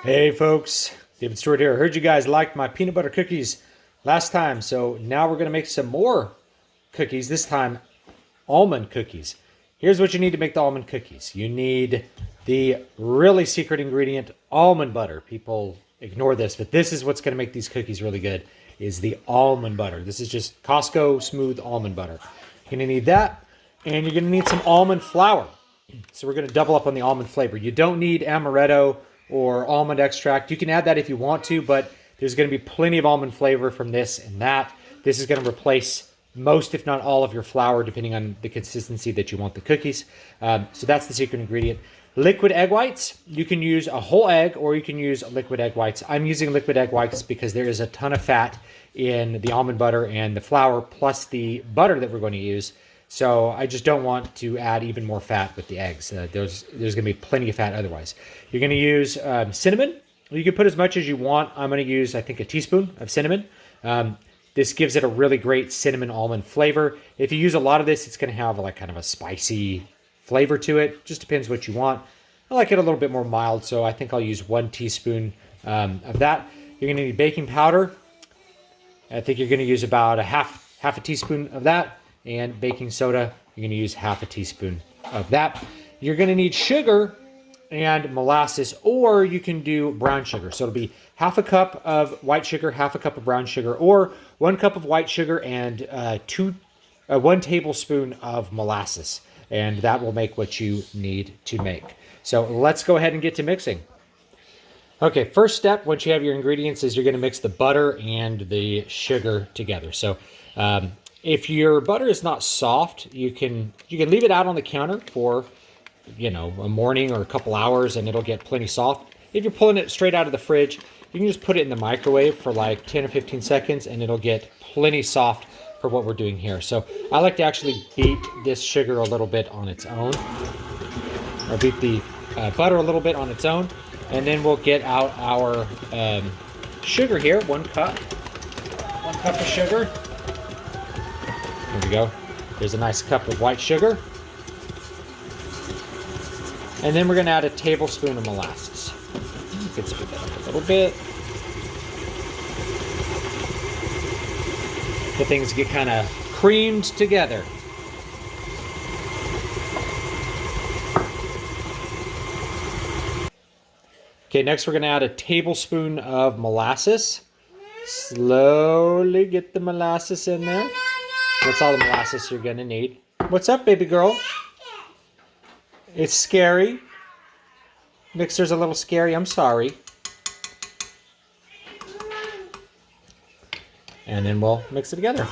Hey folks, David Stewart here. I heard you guys liked my peanut butter cookies last time, so now we're going to make some more cookies, this time almond cookies. Here's what you need to make the almond cookies. You need the really secret ingredient, almond butter. People ignore this, but this is what's going to make these cookies really good, is the almond butter. This is just Costco smooth almond butter. You're going to need that, and you're going to need some almond flour. So we're going to double up on the almond flavor. You don't need amaretto or almond extract. You can add that if you want to, but there's going to be plenty of almond flavor from this and that. This is going to replace most, if not all, of your flour, depending on the consistency that you want the cookies. So that's the secret ingredient. Liquid egg whites. You can use a whole egg or you can use liquid egg whites. I'm using liquid egg whites because there is a ton of fat in the almond butter and the flour, plus the butter that we're going to use. So I just don't want to add even more fat with the eggs. There's going to be plenty of fat otherwise. You're going to use cinnamon. You can put as much as you want. I'm going to use, I think, a teaspoon of cinnamon. This gives it a really great cinnamon almond flavor. If you use a lot of this, it's going to have like kind of a spicy flavor to it. Just depends what you want. I like it a little bit more mild, so I think I'll use 1 teaspoon of that. You're going to need baking powder. I think you're going to use about a half a teaspoon of that. And baking soda, you're going to use half a teaspoon of that. You're going to need sugar and molasses, or you can do brown sugar. So it'll be half a cup of white sugar, half a cup of brown sugar, or 1 cup of white sugar and 1 tablespoon of molasses. And that will make what you need to make. So let's go ahead and get to mixing. Okay, first step, once you have your ingredients, is you're going to mix the butter and the sugar together. So if your butter is not soft, you can leave it out on the counter for, a morning or a couple hours and it'll get plenty soft. If you're pulling it straight out of the fridge, you can just put it in the microwave for like 10 or 15 seconds and it'll get plenty soft for what we're doing here. So I like to actually beat this sugar a little bit on its own, or beat the butter a little bit on its own, and then we'll get out our sugar here, 1 cup. 1 cup of sugar. There we go. There's a nice cup of white sugar. And then we're going to add a tablespoon of molasses. You can speed that up a little bit. The things get kind of creamed together. Okay, next we're going to add a tablespoon of molasses. Slowly get the molasses in there. That's all the molasses you're going to need. What's up, baby girl? It's scary. Mixer's a little scary. I'm sorry. And then we'll mix it together.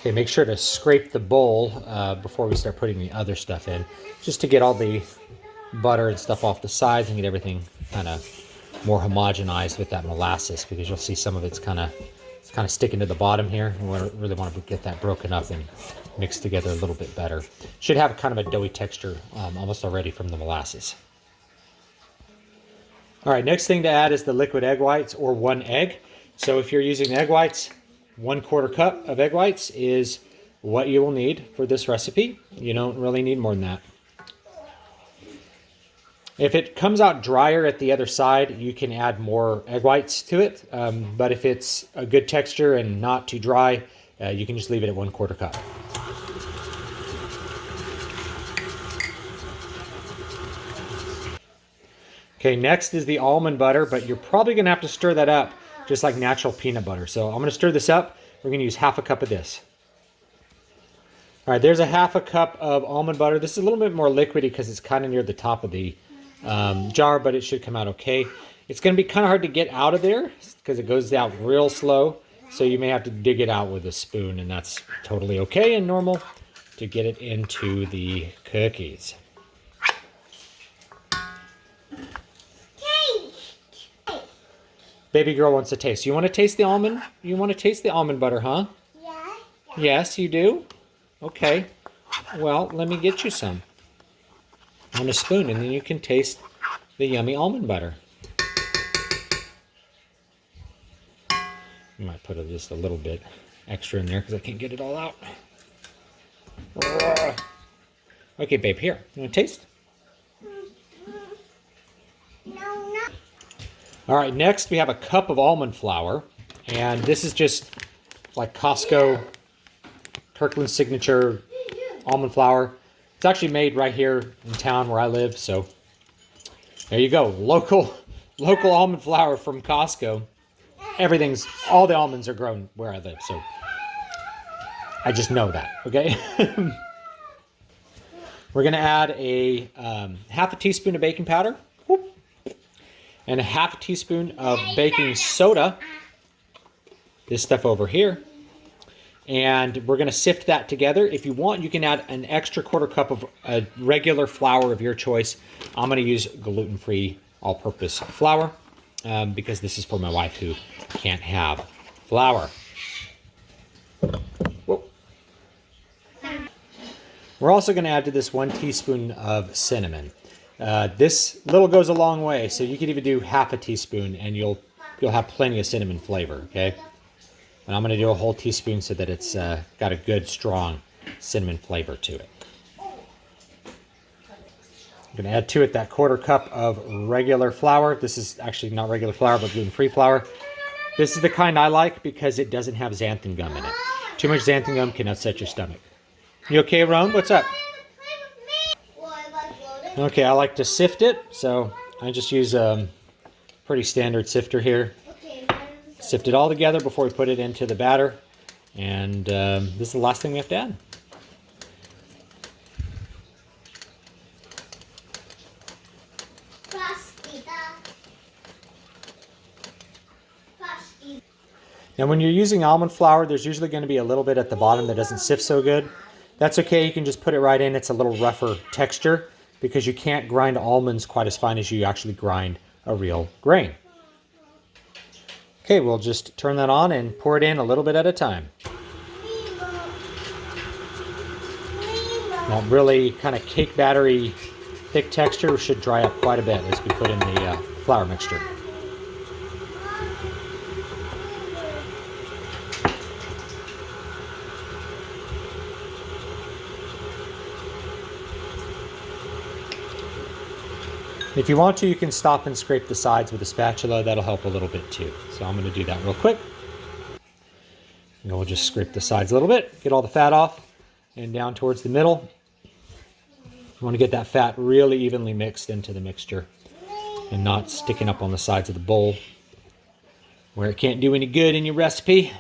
Okay, make sure to scrape the bowl before we start putting the other stuff in, just to get all the butter and stuff off the sides and get everything kind of more homogenized with that molasses, because you'll see some of it's kind of sticking to the bottom here. We really want to get that broken up and mixed together a little bit better. Should have kind of a doughy texture almost already from the molasses. All right, next thing to add is the liquid egg whites, or 1 egg. So if you're using egg whites, 1/4 cup of egg whites is what you will need for this recipe. You don't really need more than that. If it comes out drier at the other side, you can add more egg whites to it. But if it's a good texture and not too dry, you can just leave it at 1/4 cup. Okay, next is the almond butter, but you're probably going to have to stir that up just like natural peanut butter. So I'm going to stir this up. We're going to use half a cup of this. All right, there's a half a cup of almond butter. This is a little bit more liquidy because it's kind of near the top of the jar, but it should come out okay. It's going to be kind of hard to get out of there because it goes out real slow. So you may have to dig it out with a spoon, and that's totally okay and normal to get it into the cookies. Baby girl wants to taste. You want to taste the almond? You want to taste the almond butter, huh? Yeah. Yes, you do? Okay. Well, let me get you some on a spoon, and then you can taste the yummy almond butter. I might put just a little bit extra in there because I can't get it all out. Okay, babe, here. You want to taste? No. All right, next we have a cup of almond flour. And this is just like Costco, Kirkland Signature almond flour. It's actually made right here in town where I live. So there you go. Local almond flour from Costco. All the almonds are grown where I live. So I just know that, okay? We're going to add a half a teaspoon of baking powder. And a half a teaspoon of baking soda. This stuff over here. And we're going to sift that together. If you want, you can add an extra quarter cup of a regular flour of your choice. I'm going to use gluten-free all-purpose flour because this is for my wife who can't have flour. Whoa. We're also going to add to this 1 teaspoon of cinnamon. This little goes a long way, so you could even do half a teaspoon and you'll have plenty of cinnamon flavor, okay? And I'm going to do a whole teaspoon so that it's got a good, strong cinnamon flavor to it. I'm going to add to it that quarter cup of regular flour. This is actually not regular flour, but gluten-free flour. This is the kind I like because it doesn't have xanthan gum in it. Too much xanthan gum can upset your stomach. You okay, Roan? What's up? Okay, I like to sift it, so I just use a pretty standard sifter here. Sift it all together before we put it into the batter. And this is the last thing we have to add. Now when you're using almond flour, there's usually going to be a little bit at the bottom that doesn't sift so good. That's okay, you can just put it right in. It's a little rougher texture because you can't grind almonds quite as fine as you actually grind a real grain. Okay, we'll just turn that on and pour it in a little bit at a time. That really kind of cake battery thick texture should dry up quite a bit as we put in the flour mixture. If you want to, you can stop and scrape the sides with a spatula. That'll help a little bit too. So I'm going to do that real quick. And we'll just scrape the sides a little bit, get all the fat off, and down towards the middle. You want to get that fat really evenly mixed into the mixture and not sticking up on the sides of the bowl where it can't do any good in your recipe.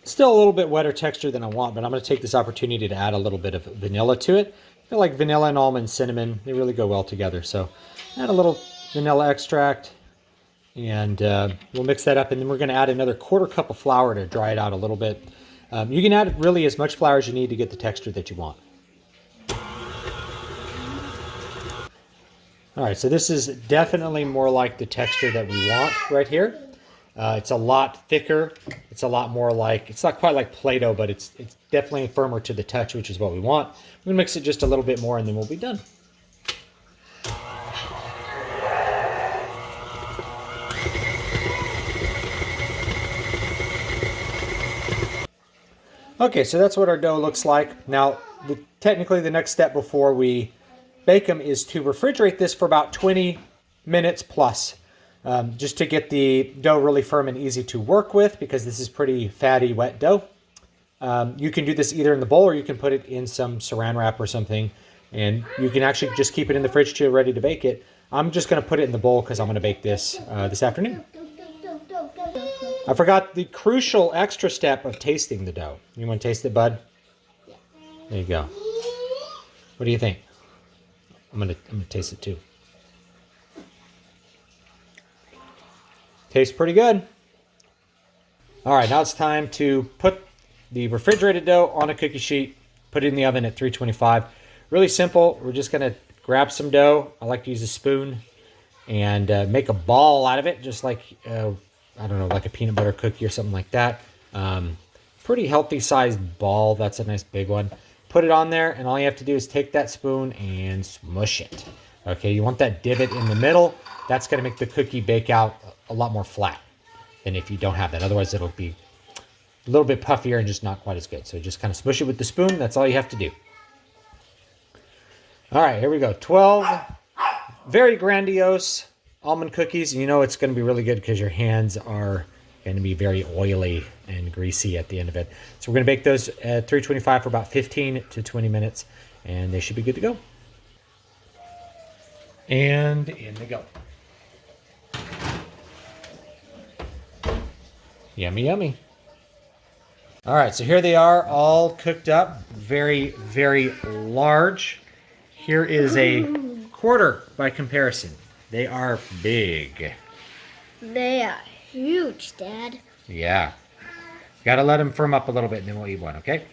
Still a little bit wetter texture than I want, but I'm going to take this opportunity to add a little bit of vanilla to it. I feel like vanilla and almond cinnamon, they really go well together. So add a little vanilla extract and we'll mix that up. And then we're going to add another quarter cup of flour to dry it out a little bit. You can add really as much flour as you need to get the texture that you want. All right, so this is definitely more like the texture that we want right here. It's a lot thicker. It's a lot more like, it's not quite like Play-Doh, but it's definitely firmer to the touch, which is what we want. We're going to mix it just a little bit more and then we'll be done. Okay, so that's what our dough looks like. Now, technically the next step before we bake them is to refrigerate this for about 20 minutes plus. Just to get the dough really firm and easy to work with because this is pretty fatty, wet dough. You can do this either in the bowl or you can put it in some saran wrap or something. And you can actually just keep it in the fridge till you're ready to bake it. I'm just going to put it in the bowl because I'm going to bake this this afternoon. I forgot the crucial extra step of tasting the dough. You want to taste it, bud? There you go. What do you think? I'm gonna taste it too. Tastes pretty good. All right, now it's time to put the refrigerated dough on a cookie sheet, put it in the oven at 325. Really simple. We're just gonna grab some dough. I like to use a spoon and make a ball out of it, just like, I don't know, like a peanut butter cookie or something like that. Pretty healthy sized ball. That's a nice big one. Put it on there, and all you have to do is take that spoon and smush it. Okay, you want that divot in the middle. That's gonna make the cookie bake out a lot more flat than if you don't have that. Otherwise, it'll be a little bit puffier and just not quite as good. So just kind of smush it with the spoon. That's all you have to do. All right, here we go. 12 very grandiose almond cookies. You know it's going to be really good because your hands are going to be very oily and greasy at the end of it. So we're going to bake those at 325 for about 15 to 20 minutes, and they should be good to go. And in they go. Yummy, yummy. All right, so here they are, all cooked up. Very, very large. Here is a quarter by comparison. They are big. They are huge, Dad. Yeah. Got to let them firm up a little bit, and then we'll eat one, okay?